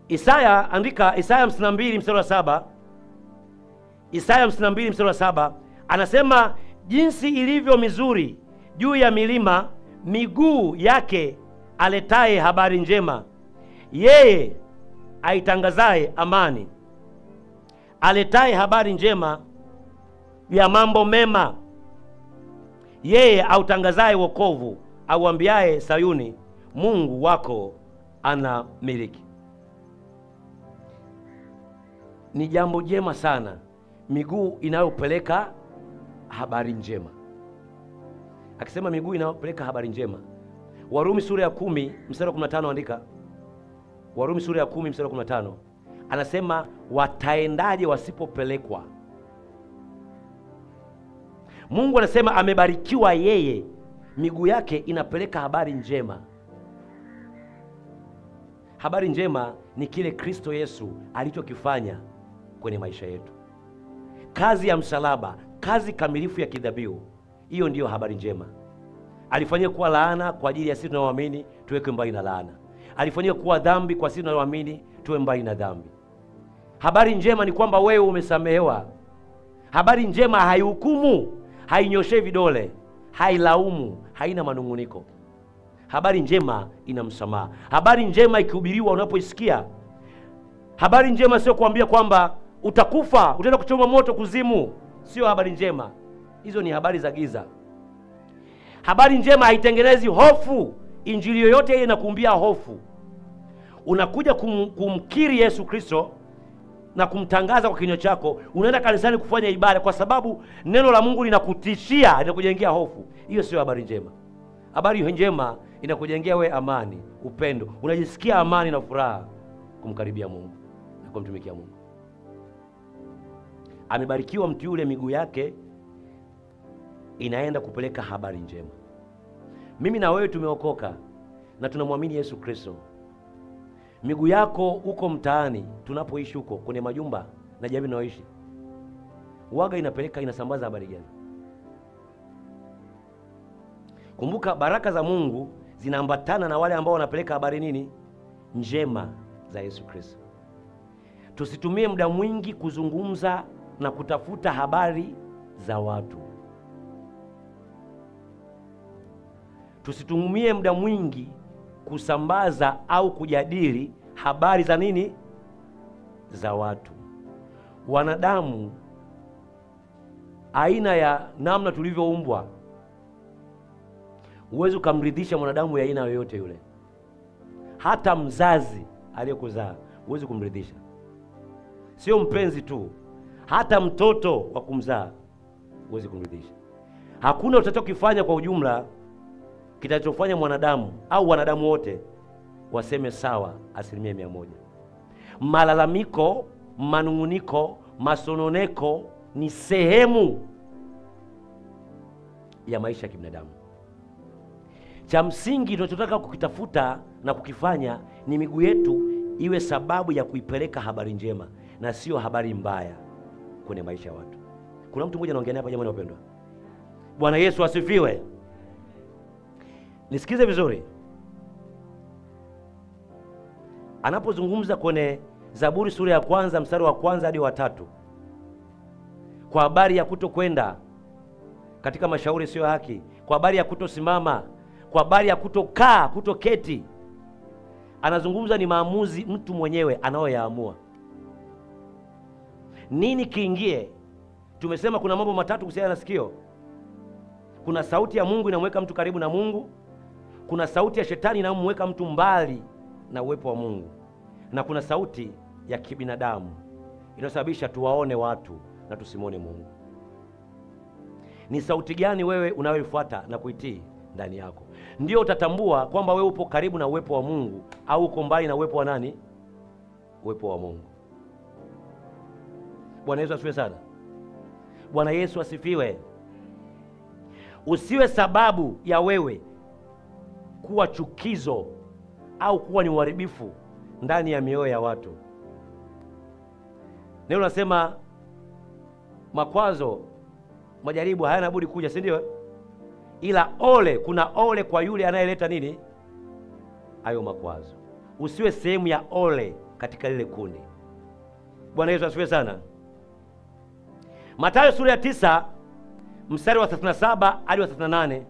Isaya, andika Isaya 52 mstari wa 7. Isaya 52 mstari wa 7 anasema, jinsi ilivyo mizuri juu ya milima miguu yake aletaye habari njema, yeye aitangazaye amani, aletaye habari njema ya mambo mema, yeye autangazaye wokovu, auambiaye Sayuni, Mungu wako ana miliki. Ni jambo jema sana miguu inayopeleka habari njema. Akisema miguu inayopeleka habari njema, Warumi sura ya 10 mstari wa 15, andika Warumi sura ya 10 mstari wa 15, anasema wataendaje wasipopelekwa? Mungu anasema amebarikiwa yeye, miguu yake inapeleka habari njema. Habari njema ni kile Kristo Yesu alichokifanya kwenye maisha yetu. Kazi ya msalaba, kazi kamilifu ya kidhabihu, hiyo ndiyo habari njema. Alifanyia kuwa laana kwa ajili ya sisi tunaoamini tuweke mbali na laana. Alifanyia kuwa dhambi kwa sisi tunaoamini tuwe mbali na dhambi. Habari njema ni kwamba wewe umesamehewa. Habari njema haihukumu, hainyoshei vidole, hailaumu, haina manunguniko. Habari njema ina msamaha. Habari njema ikihubiriwa, unapoisikia, habari njema sio kuambia kwamba utakufa, utaenda kuchoma moto kuzimu. Sio habari njema. Hizo ni habari za giza. Habari njema haitengenezi hofu. Injili yoyote ile inakumbia hofu. Unakuja kumkiri Yesu Kristo na kumtangaza kwa kinywa chako, unaenda kanisani kufanya ibada kwa sababu neno la Mungu linakutishia, linakujengea hofu. Hiyo sio habari njema. Habari njema inakujengea we amani, upendo. Unajisikia amani na furaha kumkaribia Mungu na kumtumikia Mungu. Amebarikiwa mtu yule miguu yake inaenda kupeleka habari njema. Mimi na wewe tumeokoka na tunamwamini Yesu Kristo. Miguu yako uko mtaani, tunapoishi huko kwenye majumba na jamii tunaoishi, waga inapeleka, inasambaza habari gani? Kumbuka, baraka za Mungu zinaambatana na wale ambao wanapeleka habari nini? Njema za Yesu Kristo. Tusitumie muda mwingi kuzungumza na kutafuta habari za watu. Tusitumie muda mwingi kusambaza au kujadili habari za nini? Za watu. Wanadamu, aina ya namna tulivyoumbwa, huwezi kumridhisha mwanadamu ya aina yoyote yule. Hata mzazi aliyekuzaa huwezi kumridhisha. Sio mpenzi tu, hata mtoto wa kumzaa huwezi kumridhisha. Hakuna utakachokifanya kwa ujumla kitachofanya mwanadamu au wanadamu wote waseme sawa 100%. Malalamiko, manunguniko, masononeko ni sehemu ya maisha ya kibinadamu. Cha msingi tunachotaka kukitafuta na kukifanya ni miguu yetu iwe sababu ya kuipeleka habari njema na sio habari mbaya kwenye maisha ya watu. Kuna mtu mmoja anaongea hapa, jamani wapendwa. Bwana Yesu asifiwe. Nisikize vizuri. Anapozungumza kwenye Zaburi sura ya 1 mstari wa 1 hadi wa 3 kwa habari ya kutokwenda katika mashauri sio haki, kwa habari ya kutosimama, kwa habari ya kutokaa, kutoketi, anazungumza ni maamuzi mtu mwenyewe anaoyaamua. Nini kiingie? Tumesema kuna mambo matatu kuhusiana na sikio. Kuna sauti ya Mungu inamweka mtu karibu na Mungu, kuna sauti ya shetani inamweka mtu mbali na uwepo wa Mungu, na kuna sauti ya kibinadamu inayosababisha tuwaone watu na tusimone Mungu. Ni sauti gani wewe unayoifuata na kuitii ndani yako? Ndio utatambua kwamba wewe upo karibu na uwepo wa Mungu au uko mbali na uwepo wa nani? Uwepo wa Mungu. Bwana Yesu asifiwe sana. Bwana Yesu asifiwe. Usiwe sababu ya wewe kuwa chukizo au kuwa ni uharibifu ndani ya mioyo ya watu. Neno nasema makwazo, majaribu hayana budi kuja, si ndio? Ila kuna ole kwa yule anayeleta nini? Hayo makwazo. Usiwe sehemu ya ole katika lile kundi. Bwana Yesu asifiwe sana. Mathayo sura ya 9 mstari wa 37 hadi wa 38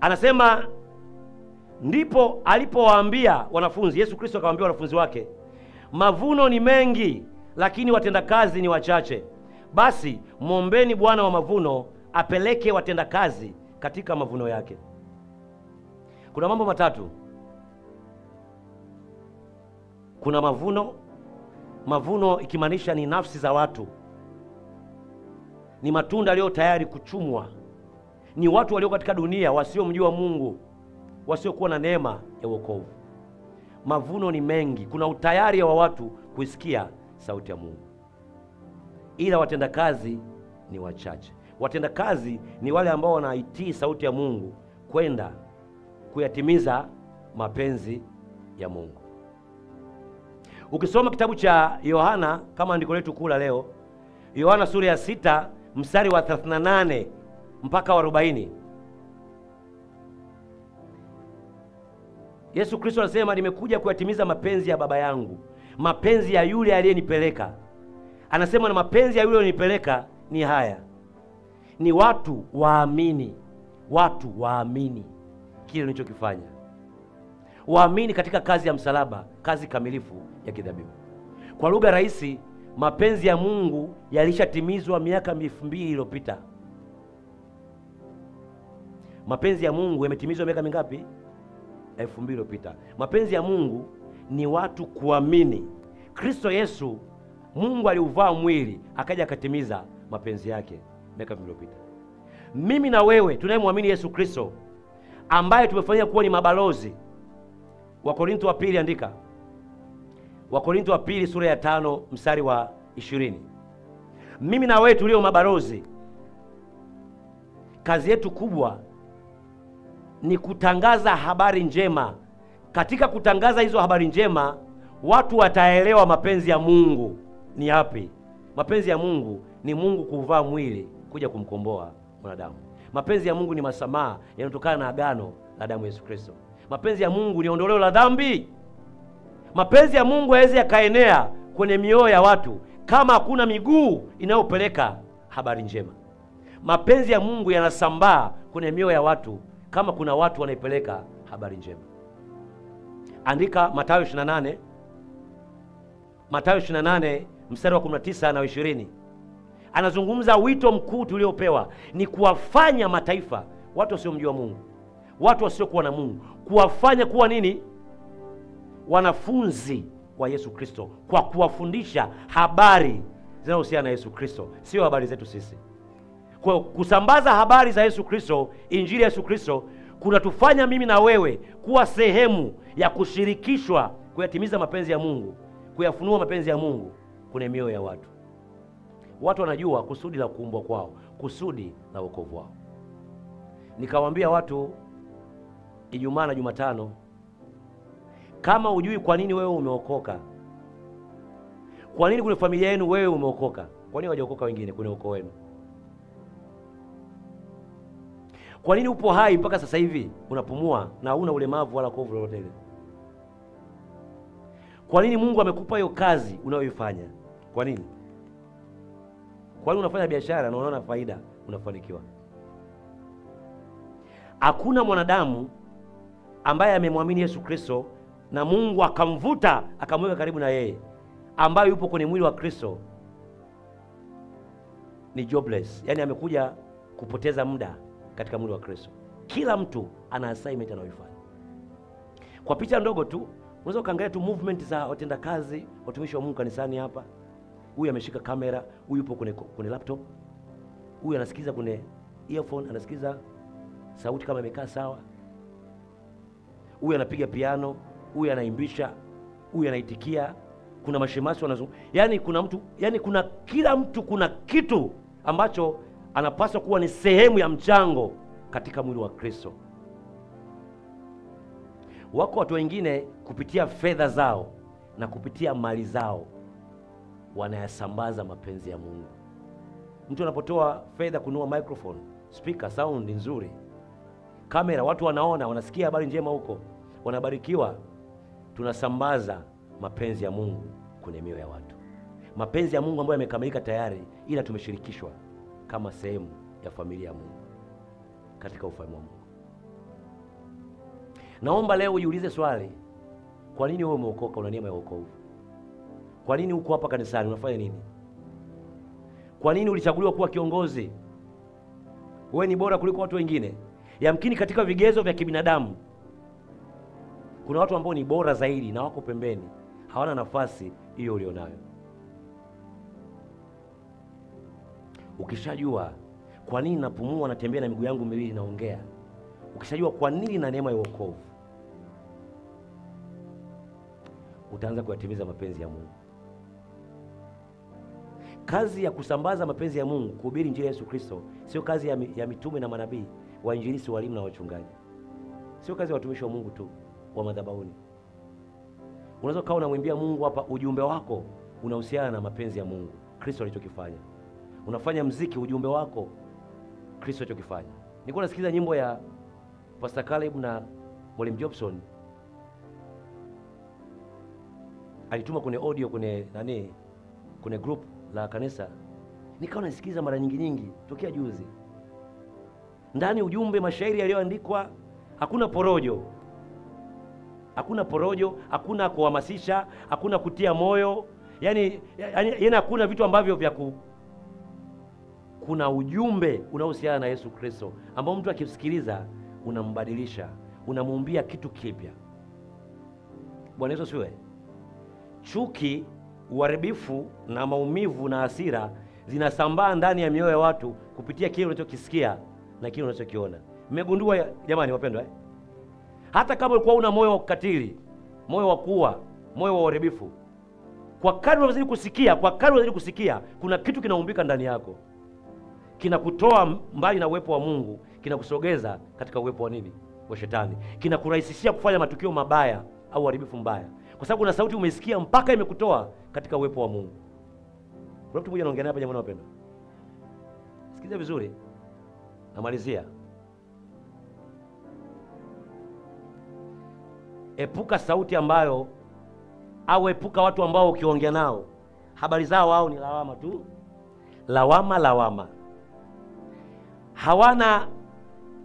anasema, ndipo alipowaambia wanafunzi, Yesu Kristo akawaambia wanafunzi wake, mavuno ni mengi lakini watendakazi ni wachache. Basi mwombeni Bwana wa mavuno apeleke watendakazi katika mavuno yake. Kuna mambo matatu. Kuna mavuno ikimaanisha ni nafsi za watu, ni matunda yaliyo tayari kuchumwa, ni watu walio katika dunia wasiomjua Mungu, wasiokuwa na neema ya wokovu. Mavuno ni mengi, kuna utayari wa watu kuisikia sauti ya Mungu, ila watendakazi ni wachache. Watendakazi ni wale ambao wanaitii sauti ya Mungu kwenda kuyatimiza mapenzi ya Mungu. Ukisoma kitabu cha Yohana kama andiko letu kula leo, Yohana sura ya 6 mstari wa 38 mpaka wa 40, Yesu Kristo anasema, nimekuja kuyatimiza mapenzi ya Baba yangu, mapenzi ya yule aliyenipeleka. Anasema, na mapenzi ya yule aliyenipeleka ni haya, ni watu waamini kile nilichokifanya, waamini katika kazi ya msalaba, kazi kamilifu ya kidhabihu. Kwa lugha rahisi, mapenzi ya Mungu yalishatimizwa miaka 2000 iliyopita. Mapenzi ya Mungu yametimizwa miaka mingapi? 2000 iliyopita. Mapenzi ya Mungu ni watu kuamini Kristo Yesu. Mungu aliuvaa mwili akaja akatimiza mapenzi yake miaka 2000 iliyopita. Mimi na wewe tunayemwamini Yesu Kristo, ambaye tumefanywa kuwa ni mabalozi. Wakorintho wa pili, andika Wakorintho wa pili sura ya 5 mstari wa 20. Mimi na wewe tulio mabalozi, kazi yetu kubwa ni kutangaza habari njema. Katika kutangaza hizo habari njema, watu wataelewa mapenzi ya Mungu ni yapi. Mapenzi ya Mungu ni Mungu kuvaa mwili kuja kumkomboa mwanadamu. Mapenzi ya Mungu ni masamaha yanayotokana na agano la damu ya Yesu Kristo. Mapenzi ya Mungu ni ondoleo la dhambi. Mapenzi ya Mungu hawezi yakaenea kwenye mioyo ya watu kama hakuna miguu inayopeleka habari njema. Mapenzi ya Mungu yanasambaa kwenye mioyo ya watu kama kuna watu wanaipeleka habari njema. Andika Mathayo 28, Mathayo 28 mstari wa 19 na 20. Anazungumza wito mkuu tuliopewa ni kuwafanya mataifa, watu wasiomjua Mungu, watu wasiokuwa na Mungu, kuwafanya kuwa nini? Wanafunzi wa Yesu Kristo, kwa kuwafundisha habari zinazohusiana na Yesu Kristo, sio habari zetu sisi. Kwa kusambaza habari za Yesu Kristo, injili ya Yesu Kristo, kunatufanya mimi na wewe kuwa sehemu ya kushirikishwa kuyatimiza mapenzi ya Mungu, kuyafunua mapenzi ya Mungu kwenye mioyo ya watu. Watu wanajua kusudi la kuumbwa kwao, kusudi la wokovu wao. Nikawaambia watu Ijumaa na Jumatano, kama hujui kwa nini wewe umeokoka, kwa nini kwenye familia yenu wewe umeokoka, kwa nini hawajaokoka wengine kwenye ukoo wenu? Kwa nini upo hai mpaka sasa hivi unapumua na huna ulemavu wala kovu lolote ile? Kwa nini Mungu amekupa hiyo kazi unayoifanya? Kwa nini? Kwa nini unafanya biashara na unaona faida, unafanikiwa? Hakuna mwanadamu ambaye amemwamini Yesu Kristo na Mungu akamvuta akamweka karibu na yeye, ambaye yupo kwenye mwili wa Kristo, ni jobless. Yaani amekuja kupoteza muda katika mwili wa Kristo. Kila mtu ana assignment anayoifanya. Kwa picha ndogo tu unaweza kaangalia tu movement za watendakazi, watumishi wa Mungu kanisani hapa. Huyu ameshika kamera, huyu yupo kwenye laptop, huyu anasikiza kwenye earphone, anasikiza sauti kama imekaa sawa, huyu anapiga piano, huyu anaimbisha, huyu anaitikia, kuna mashemasi wanazungumza. Yaani kuna mtu, yaani kuna kila mtu kuna kitu ambacho anapaswa kuwa ni sehemu ya mchango katika mwili wa Kristo. Wako watu wengine kupitia fedha zao na kupitia mali zao wanayasambaza mapenzi ya Mungu. Mtu anapotoa fedha kununua microphone, speaker, sound nzuri, kamera, watu wanaona, wanasikia habari njema huko, wanabarikiwa, tunasambaza mapenzi ya Mungu kwenye mioyo ya watu, mapenzi ya Mungu ambayo yamekamilika tayari, ila tumeshirikishwa kama sehemu ya familia ya Mungu katika ufalme wa Mungu. Naomba leo ujiulize swali, kwa nini wewe umeokoka, una neema ya wokovu? Kwa nini uko hapa kanisani, unafanya nini? Kwa nini ulichaguliwa kuwa kiongozi? Wewe ni bora kuliko watu wengine? Yamkini katika vigezo vya kibinadamu kuna watu ambao ni bora zaidi na wako pembeni, hawana nafasi hiyo ulionayo. Ukishajua kwa nini napumua, natembea na miguu yangu miwili, naongea, ukishajua kwa nini na neema ya wokovu, utaanza kuyatimiza mapenzi ya Mungu. Kazi ya kusambaza mapenzi ya Mungu, kuhubiri injili ya Yesu Kristo, sio kazi ya mitume na manabii, wainjilisti, walimu na wachungaji. Sio kazi ya watumishi wa Mungu tu wa madhabahuni. Unaweza kaa unamwimbia Mungu hapa, ujumbe wako unahusiana na mapenzi ya Mungu, Kristo alichokifanya. Unafanya mziki, ujumbe wako Kristo alichokifanya. Nilikuwa nasikiliza nyimbo ya Pastor Caleb na Mwalimu Jobson, alituma kwenye audio kwenye group la kanisa, nikawa nasikiliza mara nyingi tokea juzi. Ndani ujumbe, mashairi yaliyoandikwa, hakuna porojo, hakuna kuhamasisha, hakuna kutia moyo, yani hakuna vitu ambavyo kuna ujumbe unaohusiana na Yesu Kristo ambao mtu akisikiliza unambadilisha, unamuumbia kitu kipya. Bwana Yesu asifiwe. Chuki, uharibifu na maumivu na hasira zinasambaa ndani ya mioyo ya watu kupitia kile unachokisikia na kile unachokiona. Mmegundua jamani wapendwa Hata kama ulikuwa una moyo wa kukatili, moyo wa kuua, moyo wa uharibifu, kwa kadri unazidi kusikia, kuna kitu kinaumbika ndani yako, kinakutoa mbali na uwepo wa Mungu, kinakusogeza katika uwepo wa nini? Wa Shetani. Kinakurahisishia kufanya matukio mabaya au uharibifu mbaya, kwa sababu kuna sauti umeisikia mpaka imekutoa katika uwepo wa Mungu. Kuna mtu mmoja anaongea hapa jamani wapendwa. Sikiza vizuri. Namalizia. Epuka sauti ambayo, au epuka watu ambao ukiongea nao habari zao wao ni lawama tu. Lawama. Hawana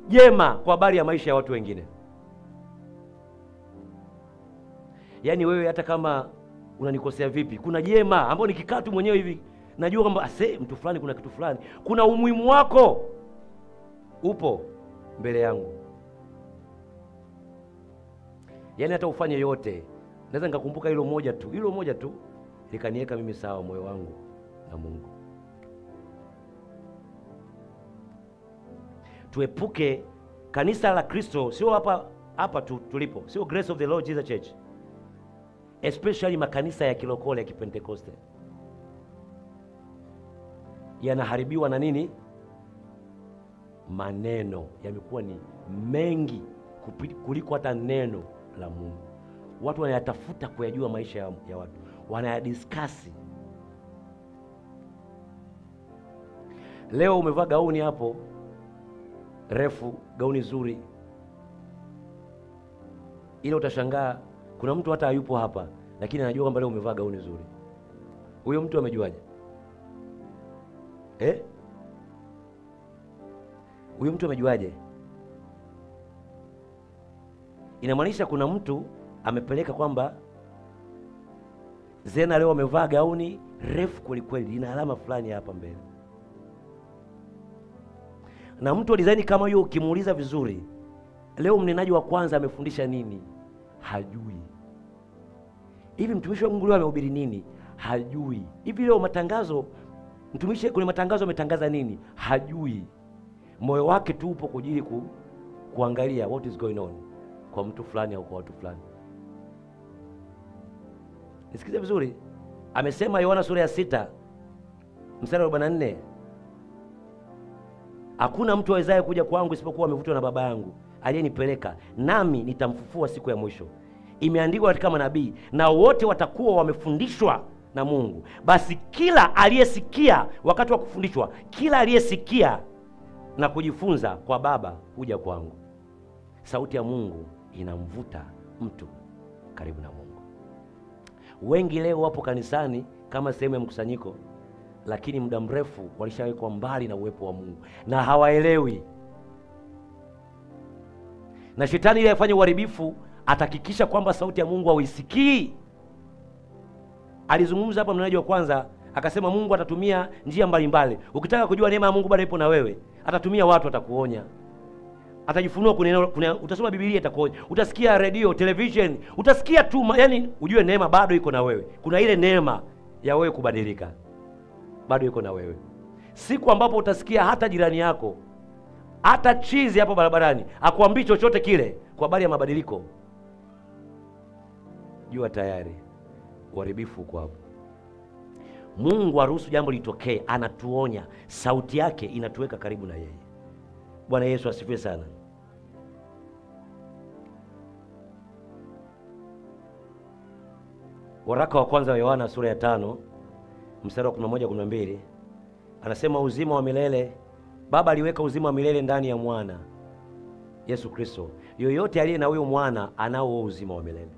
jema kwa habari ya maisha ya watu wengine. Yaani wewe hata kama unanikosea vipi, kuna jema ambao nikikaa tu mwenyewe hivi najua kwamba mtu fulani kuna kitu fulani, kuna umuhimu wako upo mbele yangu. Yaani hata ufanye yote, naweza nikakumbuka hilo moja tu likaniweka mimi sawa moyo wangu na Mungu. Tuepuke kanisa la Kristo, sio hapa tulipo, sio Grace of the Lord Jesus Church, especially makanisa ya kilokole ya Kipentekoste, yanaharibiwa na nini? Maneno yamekuwa ni mengi kuliko hata neno la Mungu. Watu wanayatafuta kuyajua maisha ya watu, wanayadiskasi. Leo umevaa gauni hapo refu, gauni zuri, ile utashangaa kuna mtu hata hayupo hapa lakini anajua kwamba leo umevaa gauni zuri. Huyo mtu amejuaje? Huyo mtu amejuaje? Inamaanisha kuna mtu amepeleka kwamba Zena leo amevaa gauni refu kweli, ina alama fulani hapa mbele. Na mtu wa design kama hiyo ukimuuliza vizuri, leo mnenaji wa kwanza amefundisha nini? Hajui. Hivi mtumishi wa Mungu leo amehubiri nini? Hajui. Hivi leo mtumishi kwenye matangazo ametangaza nini? Hajui. Moyo wake tu upo kujili kuangalia what is going on kwa mtu fulani au kwa watu fulani. Nisikize vizuri. Amesema Yohana sura ya 6 mstari wa 44, hakuna mtu awezaye kuja kwangu isipokuwa amevutwa na Baba yangu aliyenipeleka, nami nitamfufua siku ya mwisho. Imeandikwa katika manabii, na wote watakuwa wamefundishwa na Mungu. Basi kila aliyesikia wakati wa kufundishwa, kila aliyesikia na kujifunza kwa Baba huja kwangu. Sauti ya Mungu inamvuta mtu karibu na Mungu. Wengi leo wapo kanisani kama sehemu ya mkusanyiko, lakini muda mrefu walishawekwa mbali na uwepo wa Mungu na hawaelewi. Na shetani ili afanye uharibifu atahakikisha kwamba sauti ya Mungu hauisikii. Alizungumza hapa mnenaji wa kwanza akasema Mungu atatumia njia mbalimbali. Ukitaka kujua neema ya Mungu bado ipo na wewe, atatumia watu, atakuonya. Atajifunua utasoma Biblia itakuonya. Utasikia radio, television, utasikia tu, yani ujue neema bado iko na wewe. Kuna ile neema ya wewe kubadilika. Bado iko na wewe. Siku ambapo utasikia hata jirani yako, hata chizi hapo barabarani akwambii chochote kile kwa habari ya mabadiliko, jua tayari uharibifu uko hapo. Mungu aruhusu jambo litokee, anatuonya, sauti yake inatuweka karibu na yeye. Bwana Yesu asifiwe sana. Waraka wa kwanza wa Yohana sura ya 5 mstari wa 11-12 anasema uzima wa milele, Baba aliweka uzima wa milele ndani ya mwana Yesu Kristo. Yoyote aliye na huyo mwana anao uzima wa milele.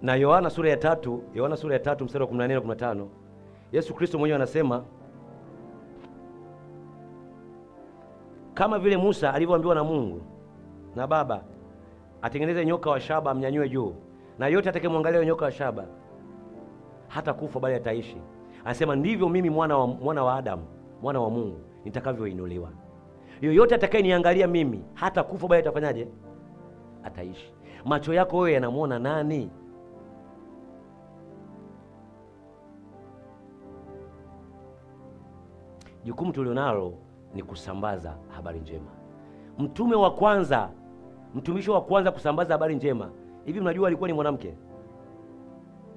Na Yohana sura ya 3 mstari wa 14-15 Yesu Kristo mwenyewe anasema kama vile Musa alivyoambiwa na Mungu na Baba atengeneze nyoka wa shaba amnyanyue juu, na yote atakayemwangalia nyoka wa shaba hata kufa bali ataishi. Anasema ndivyo mimi mwana wa Adamu, mwana wa Mungu nitakavyoinuliwa. Yoyote atakayeniangalia mimi hata kufa bali atafanyaje? Ataishi. Macho yako wewe yanamuona nani? Jukumu tulionalo ni kusambaza habari njema. Mtumishi wa kwanza kusambaza habari njema, hivi mnajua alikuwa ni mwanamke?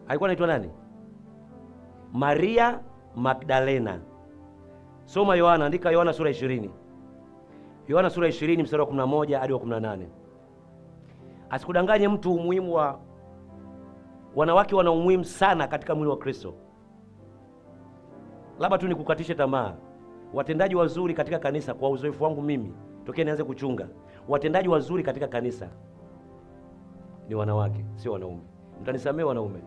Alikuwa anaitwa nani? Maria Magdalena. Soma Yohana, andika Yohana sura 20. Yohana sura 20 mstari wa 11 hadi wa 18. Asikudanganye mtu umuhimu wa wanawake. Wana umuhimu sana katika mwili wa Kristo. Labda tu nikukatishe tamaa. Watendaji wazuri katika kanisa, kwa uzoefu wangu mimi tokea nianze kuchunga, watendaji wazuri katika kanisa ni wanawake, sio wanaume. Mtanisamee wanaume,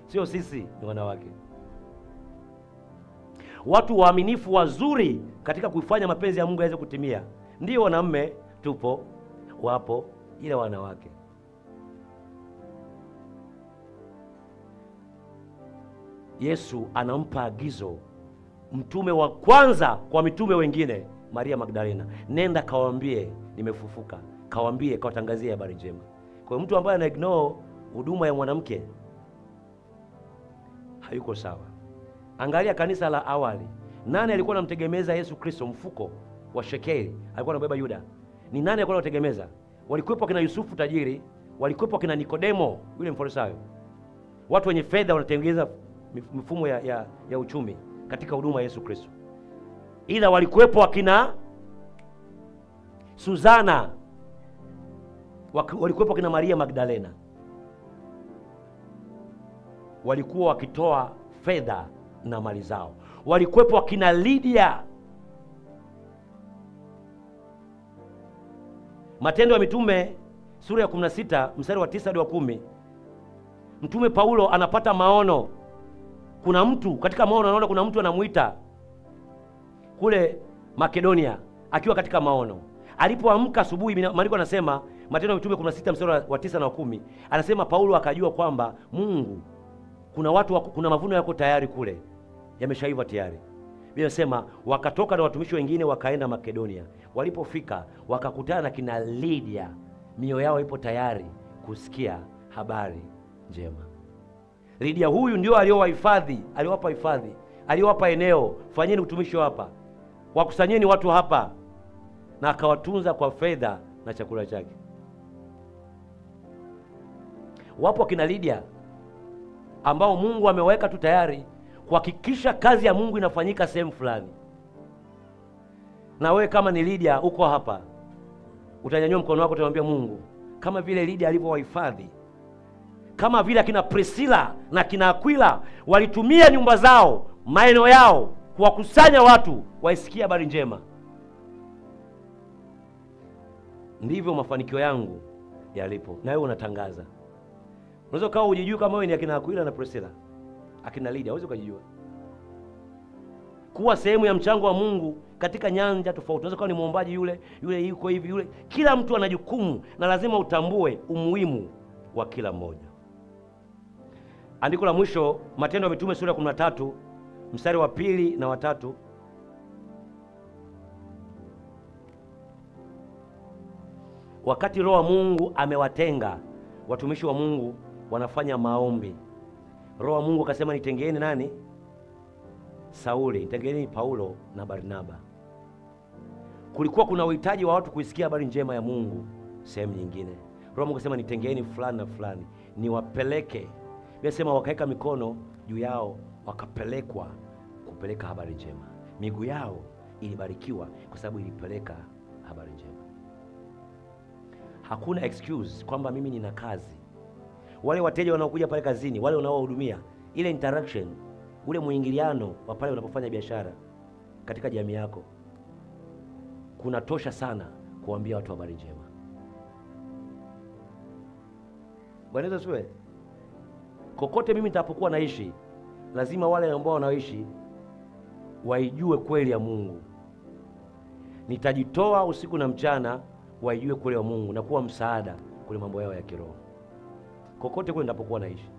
sio sisi, ni wanawake. Watu waaminifu wazuri katika kuifanya mapenzi ya Mungu yaweze kutimia ndio wanaume, wapo, ila wanawake. Yesu anampa agizo mtume wa kwanza kwa mitume wengine, Maria Magdalena, nenda kawaambie nimefufuka, kawaambie, kawatangazie habari njema. Kwa mtu ambaye ana ignore huduma ya mwanamke hayuko sawa. Angalia kanisa la awali, nani alikuwa anamtegemeza Yesu Kristo? Mfuko wa shekeli alikuwa anabeba Yuda. Ni nani alikuwa anategemeza? Walikuwepo kina Yusufu tajiri, walikuwepo kina Nikodemo yule Mfarisayo. Watu wenye fedha wanatengeneza mifumo ya uchumi katika huduma ya Yesu Kristo. Ila walikuwepo wakina Suzana, walikuwepo kina Maria Magdalena, walikuwa wakitoa fedha na mali zao. Walikuwepo wakina Lydia. Matendo ya Mitume sura ya 16 mstari wa 9 hadi wa 10, Mtume Paulo anapata maono. Kuna mtu katika maono, anaona kuna mtu anamuita kule Makedonia akiwa katika maono. Alipoamka asubuhi, maandiko anasema, Matendo ya Mitume 16 mstari wa 9 na 10, anasema Paulo akajua kwamba Mungu, kuna mavuno yako tayari kule, yameshaiva tayari. Biblia inasema wakatoka na watumishi wengine wakaenda Makedonia. Walipofika wakakutana na kina Lydia, mioyo yao ipo tayari kusikia habari njema. Lydia huyu ndio aliowapa hifadhi, aliowapa eneo, fanyeni utumishi hapa, wakusanyeni watu hapa, na akawatunza kwa fedha na chakula chake. Wapo kina Lydia ambao Mungu ameweka tu tayari kuhakikisha kazi ya Mungu inafanyika sehemu fulani. Na wewe kama ni Lydia uko hapa, utanyanyua mkono wako, utamwambia Mungu, kama vile Lydia alivyowahifadhi, kama vile kina Priscilla na kina Aquila walitumia nyumba zao, maeneo yao kuwakusanya watu waisikie habari njema, ndivyo mafanikio yangu yalipo. Na wewe unatangaza. Unaweza kawa hujijui kama wewe ni akina Aquila na Priscilla, akina Lydia, huwezi kujijua. Kuwa sehemu ya mchango wa Mungu katika nyanja tofauti. Unaweza kuwa ni muombaji, yule yuko hivi, yule. Kila mtu ana jukumu na lazima utambue umuhimu wa kila mmoja. Andiko la mwisho, Matendo ya Mitume sura ya 13 mstari wa 2 na wa 3. Wakati Roho wa Mungu amewatenga watumishi wa Mungu wanafanya maombi, Roho wa Mungu akasema nitengeeni nani? Sauli, nitengeeni Paulo na Barnaba. Kulikuwa kuna uhitaji wa watu kuisikia habari njema ya Mungu sehemu nyingine. Roho wa Mungu akasema nitengeeni fulani na fulani niwapeleke. Sema wakaweka mikono juu yao, wakapelekwa kupeleka habari njema. Miguu yao ilibarikiwa kwa sababu ilipeleka habari njema. Hakuna excuse kwamba mimi nina kazi. Wale wateja wanaokuja pale kazini, wale unaowahudumia, ile interaction, ule muingiliano wa pale unapofanya biashara katika jamii yako, kuna tosha sana kuambia watu habari njema. Bwana Yesu asifiwe. Kokote mimi nitapokuwa naishi, lazima wale ambao wanaishi waijue kweli ya Mungu. Nitajitoa usiku na mchana waijue kweli ya Mungu na kuwa msaada kule mambo yao ya kiroho. Kokote kule nitapokuwa naishi.